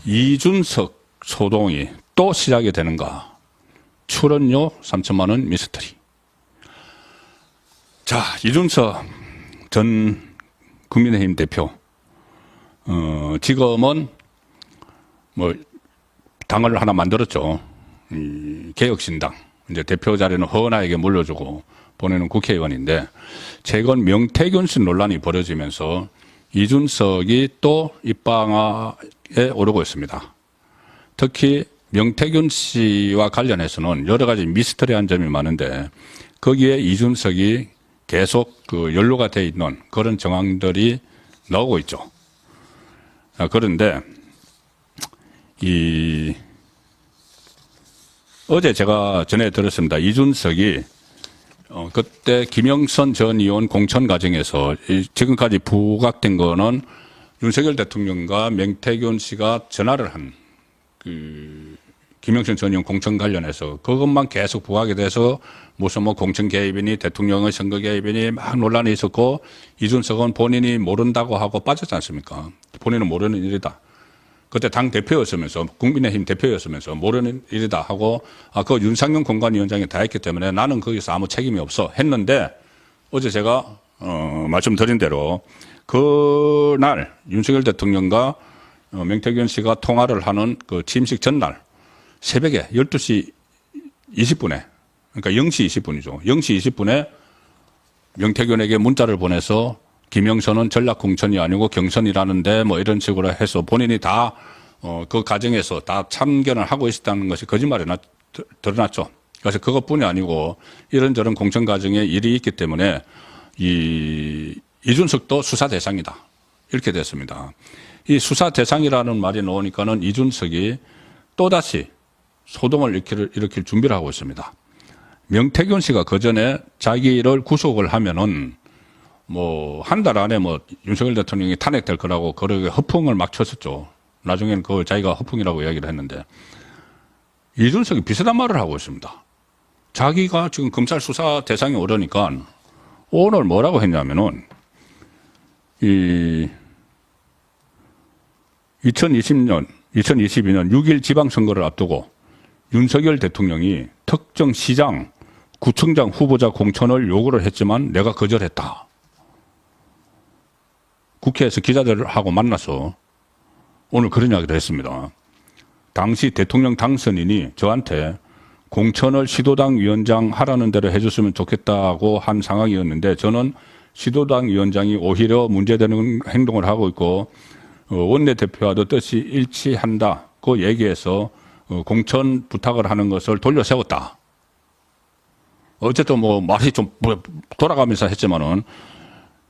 이준석 소동이 또 시작이 되는가? 출연료 3천만 원 미스터리. 자, 이준석 전 국민의힘 대표, 지금은 뭐 당을 하나 만들었죠. 개혁신당. 이제 대표 자리는 허은하에게 물려주고 보내는 국회의원인데, 최근 명태균 씨 논란이 벌어지면서 이준석이 또 입방아에 오르고 있습니다. 특히 명태균 씨와 관련해서는 여러 가지 미스터리한 점이 많은데, 거기에 이준석이 계속 연루가 돼 있는 그런 정황들이 나오고 있죠. 그런데 어제 제가 전해 들었습니다. 이준석이 그때 김영선 전 의원 공천 과정에서 지금까지 부각된 거는 윤석열 대통령과 명태균 씨가 전화를 한 김영선 전 의원 공천 관련해서 그것만 계속 부각이 돼서 무슨 뭐 공천 개입이니 대통령의 선거 개입이니 막 논란이 있었고, 이준석은 본인이 모른다고 하고 빠졌지 않습니까? 본인은 모르는 일이다. 그때 당 대표였으면서, 국민의힘 대표였으면서 모르는 일이다 하고, 그거 윤상현 공관위원장이 다 했기 때문에 나는 거기서 아무 책임이 없어 했는데, 어제 제가 말씀드린 대로 그날 윤석열 대통령과 명태균 씨가 통화를 하는 그 취임식 전날 새벽에 12시 20분에, 그러니까 0시 20분이죠. 0시 20분에 명태균에게 문자를 보내서 김영선은 전략 공천이 아니고 경선이라는데 뭐 이런 식으로 해서 본인이 다 그 과정에서 다 참견을 하고 있었다는 것이 거짓말이 드러났죠. 그래서 그것뿐이 아니고 이런저런 공천 과정에 일이 있기 때문에 이준석도 수사 대상이다. 이렇게 됐습니다. 이 수사 대상이라는 말이 나오니까는 이준석이 또다시 소동을 일으킬 준비를 하고 있습니다. 명태균 씨가 그 전에 자기를 구속을 하면은 뭐 한 달 안에 뭐 윤석열 대통령이 탄핵될 거라고 그렇게 허풍을 막 쳤었죠. 나중에는 그걸 자기가 허풍이라고 이야기를 했는데, 이준석이 비슷한 말을 하고 있습니다. 자기가 지금 검찰 수사 대상에 오르니까 오늘 뭐라고 했냐면은 2022년 6일 지방선거를 앞두고 윤석열 대통령이 특정 시장, 구청장 후보자 공천을 요구를 했지만 내가 거절했다. 국회에서 기자들하고 만나서 오늘 그런 이야기를 했습니다. 당시 대통령 당선인이 저한테 공천을 시도당 위원장 하라는 대로 해줬으면 좋겠다고 한 상황이었는데, 저는 시도당 위원장이 오히려 문제되는 행동을 하고 있고 원내대표와도 뜻이 일치한다고 얘기해서 공천 부탁을 하는 것을 돌려세웠다. 어쨌든 뭐 말이 좀 돌아가면서 했지만은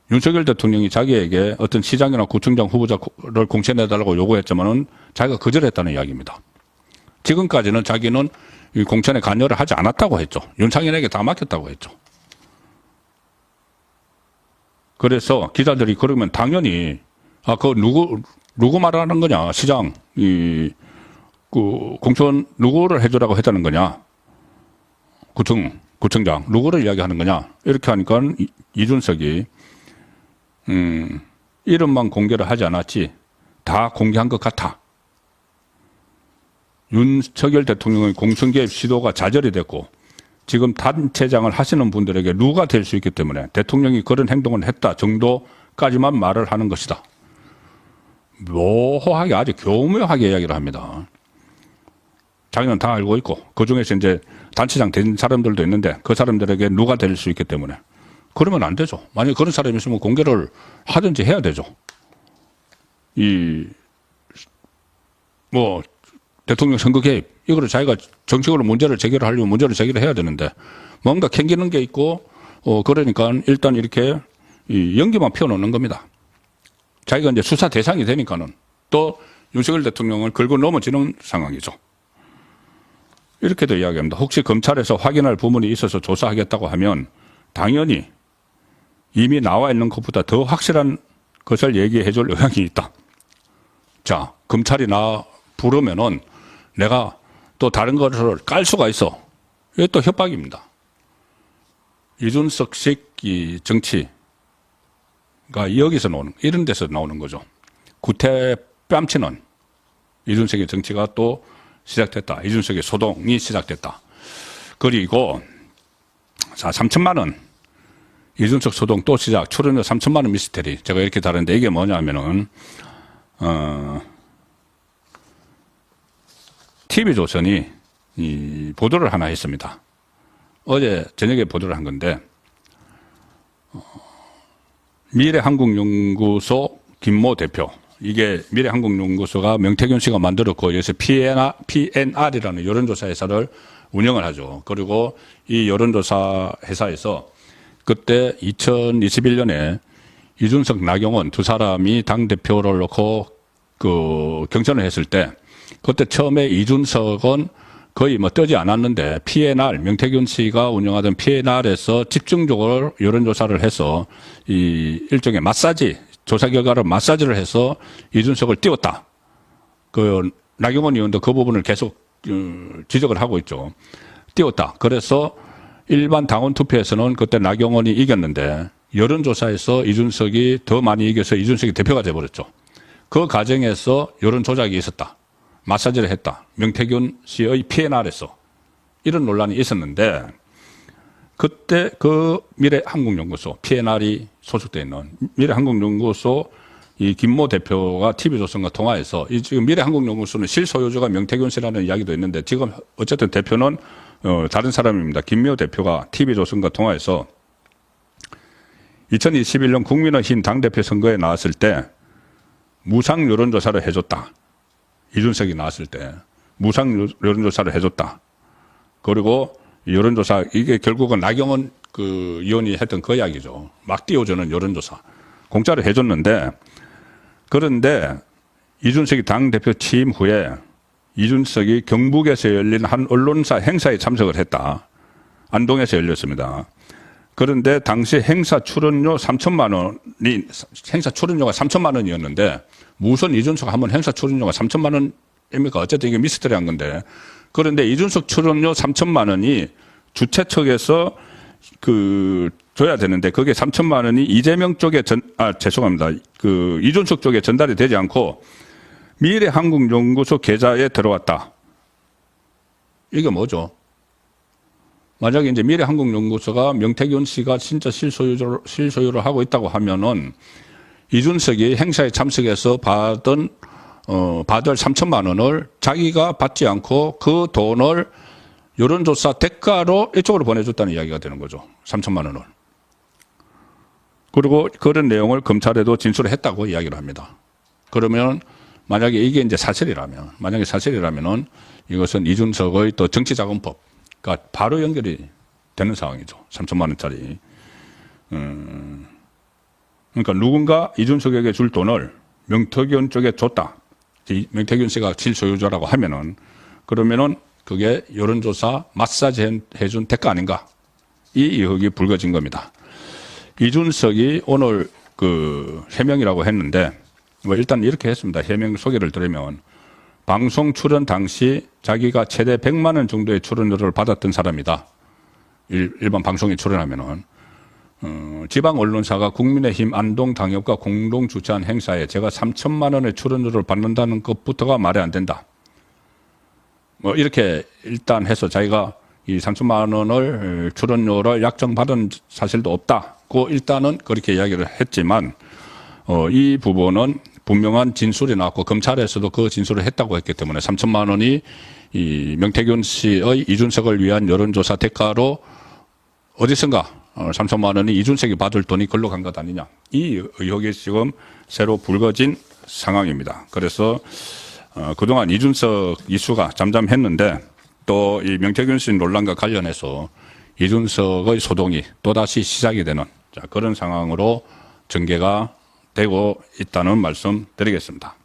윤석열 대통령이 자기에게 어떤 시장이나 구청장 후보자를 공천해달라고 요구했지만은 자기가 거절했다는 이야기입니다. 지금까지는 자기는 이 공천에 관여를 하지 않았다고 했죠. 윤상현에게 다 맡겼다고 했죠. 그래서 기자들이 그러면 당연히 그거 누구 말하는 거냐, 시장 그 공천 누구를 해주라고 했다는 거냐, 구청장 누구를 이야기하는 거냐, 이렇게 하니까 이준석이 이름만 공개를 하지 않았지 다 공개한 것 같아. 윤석열 대통령의 공천 개입 시도가 좌절이 됐고 지금 단체장을 하시는 분들에게 누가 될 수 있기 때문에 대통령이 그런 행동을 했다 정도까지만 말을 하는 것이다. 모호하게, 아주 교묘하게 이야기를 합니다. 자기는 다 알고 있고 그중에서 이제 단체장 된 사람들도 있는데 그 사람들에게 누가 될 수 있기 때문에 그러면 안 되죠. 만약에 그런 사람이 있으면 공개를 하든지 해야 되죠. 대통령 선거 개입, 이거를 자기가 정식으로 문제를 제기를 하려면 문제를 제기를 해야 되는데, 뭔가 캥기는 게 있고, 그러니까 일단 이렇게 연기만 펴놓는 겁니다. 자기가 이제 수사 대상이 되니까는 또 윤석열 대통령을 긁어 넘어지는 상황이죠. 이렇게도 이야기합니다. 혹시 검찰에서 확인할 부분이 있어서 조사하겠다고 하면 당연히 이미 나와 있는 것보다 더 확실한 것을 얘기해 줄 의향이 있다. 자, 검찰이 나 부르면은 내가 또 다른 것을 깔 수가 있어. 이게 또 협박입니다. 이준석식 이 정치가 여기서 나오는, 이런 데서 나오는 거죠. 구태 뺨치는 이준석의 정치가 또 시작됐다. 이준석의 소동이 시작됐다. 그리고 자 3천만 원 이준석 소동 또 시작. 출연료 3천만 원 미스테리. 제가 이렇게 다른데 이게 뭐냐면은 TV조선이 이 보도를 하나 했습니다. 어제 저녁에 보도를 한 건데 미래한국연구소 김모 대표, 이게 미래한국연구소가 명태균 씨가 만들었고 여기서 PNR이라는 여론조사 회사를 운영을 하죠. 그리고 이 여론조사 회사에서 그때 2021년에 이준석, 나경원 두 사람이 당대표를 놓고 그 경선을 했을 때 그때 처음에 이준석은 거의 뭐 뜨지 않았는데 PNR, 명태균 씨가 운영하던 PNR에서 집중적으로 여론조사를 해서 이 일종의 마사지, 조사 결과를 마사지를 해서 이준석을 띄웠다. 그 나경원 의원도 그 부분을 계속 지적을 하고 있죠. 띄웠다. 그래서 일반 당원 투표에서는 그때 나경원이 이겼는데 여론조사에서 이준석이 더 많이 이겨서 이준석이 대표가 돼버렸죠. 그 과정에서 여론 조작이 있었다. 마사지를 했다. 명태균 씨의 PNR에서 이런 논란이 있었는데 그때 그 미래한국연구소 PNR이 소속되어 있는 미래한국연구소 이 김모 대표가 TV조선과 통화해서 이 지금 미래한국연구소는 실소유주가 명태균 씨라는 이야기도 있는데 지금 어쨌든 대표는 다른 사람입니다. 김모 대표가 TV조선과 통화해서 2021년 국민의힘 당대표 선거에 나왔을 때 무상 여론조사를 해줬다. 이준석이 나왔을 때 무상 여론조사를 해줬다. 그리고 여론조사 이게 결국은 나경원 그 의원이 했던 그 이야기죠. 막 띄워주는 여론조사 공짜로 해줬는데 그런데 이준석이 당대표 취임 후에 이준석이 경북에서 열린 한 언론사 행사에 참석을 했다. 안동에서 열렸습니다. 그런데 당시 행사 출연료 3천만 원이 행사 출연료가 3천만 원이었는데 무슨 이준석 하면 행사 출연료가 3천만 원입니까? 어쨌든 이게 미스터리한 건데 그런데 이준석 출연료 3천만 원이 주최 측에서 줘야 되는데 그게 3천만 원이 이재명 쪽에 죄송합니다. 이준석 쪽에 전달이 되지 않고 미래한국연구소 계좌에 들어왔다. 이게 뭐죠? 만약에 이제 미래한국연구소가 명태균 씨가 진짜 실소유를 하고 있다고 하면은 이준석이 행사에 참석해서 받을 3천만 원을 자기가 받지 않고 그 돈을 여론조사 대가로 이쪽으로 보내줬다는 이야기가 되는 거죠. 3천만 원을. 그리고 그런 내용을 검찰에도 진술을 했다고 이야기를 합니다. 그러면 만약에 이게 이제 사실이라면은 이것은 이준석의 또 정치자금법, 그러니까 바로 연결이 되는 상황이죠. 3천만 원짜리. 그러니까 누군가 이준석에게 줄 돈을 명태균 쪽에 줬다. 명태균 씨가 실소유자라고 하면은 그러면은 그게 여론조사 마사지 해준 대가 아닌가? 이 의혹이 불거진 겁니다. 이준석이 오늘 해명이라고 했는데 뭐 일단 이렇게 했습니다. 해명 소개를 드리면 방송 출연 당시 자기가 최대 100만 원 정도의 출연료를 받았던 사람이다. 일반 방송에 출연하면은 지방 언론사가 국민의힘 안동 당협과 공동 주최한 행사에 제가 3천만 원의 출연료를 받는다는 것부터가 말이 안 된다. 뭐 이렇게 일단 해서 자기가 이 3천만 원을 출연료를 약정받은 사실도 없다고 일단은 그렇게 이야기를 했지만 이 부분은 분명한 진술이 나왔고 검찰에서도 그 진술을 했다고 했기 때문에 3천만 원이 이 명태균 씨의 이준석을 위한 여론조사 대가로 어디선가 3천만 원이 이준석이 받을 돈이 걸로 간 것 아니냐. 이 의혹이 지금 새로 불거진 상황입니다. 그래서 그동안 이준석 이슈가 잠잠했는데 또 이 명태균 씨 논란과 관련해서 이준석의 소동이 또다시 시작이 되는 그런 상황으로 전개가 되고 있다는 말씀 드리겠습니다.